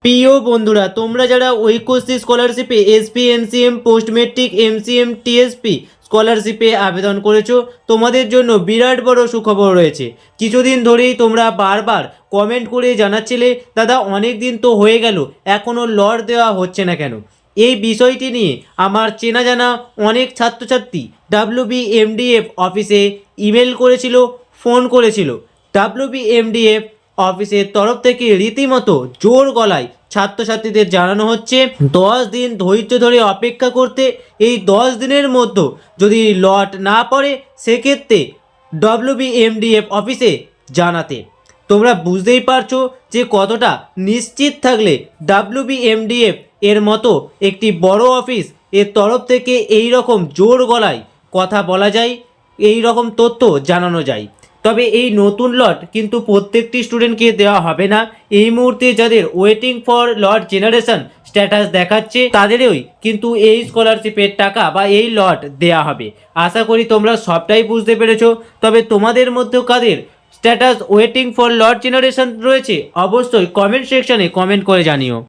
প্রিয় বন্ধুরা, তোমরা যারা ঐক্যশ্রী স্কলারশিপে SP NCM post matric MCM TSP স্কলারশিপে আবেদন করেছো, তোমাদের জন্য বিরাট বড় সুখবর রয়েছে। কিছুদিন ধরেই তোমরা বারবার কমেন্ট করে জানাচ্ছিলে, দাদা অনেক দিন তো হয়ে গেল, এখনও লট দেওয়া হচ্ছে না কেন। এই বিষয়টি নিয়ে আমার চেনা জানা অনেক ছাত্রছাত্রী WBMDF অফিসে ইমেল করেছিল, ফোন করেছিল। WBMDF অফিসের তরফ থেকে রীতিমতো জোর গলায় ছাত্রছাত্রীদের জানানো হচ্ছে 10 দিন ধৈর্য ধরে অপেক্ষা করতে। এই 10 দিনের মধ্যে যদি লট না পড়ে সেক্ষেত্রে WBMDF অফিসে জানাতে। তোমরা বুঝতেই পারছো যে কতটা নিশ্চিত থাকলে WBMDF এর মতো একটি বড় অফিস এর তরফ থেকে এই রকম জোর গলায় কথা বলা যায়, এই রকম তথ্য জানানো যায়। তবে এই নতুন লট কিন্তু প্রত্যেকটি স্টুডেন্টকে দেওয়া হবে না। এই মুহূর্তে যাদের waiting for lot generation status দেখাচ্ছে তাদেরই কিন্তু এই স্কলারশিপের টাকা বা এই লট দেওয়া হবে। আশা করি তোমরা সবটাই বুঝতে পেরেছো। তবে তোমাদের মধ্যে কাদের status waiting for lot generation রয়েছে অবশ্যই কমেন্ট সেকশনে কমেন্ট করে জানিও।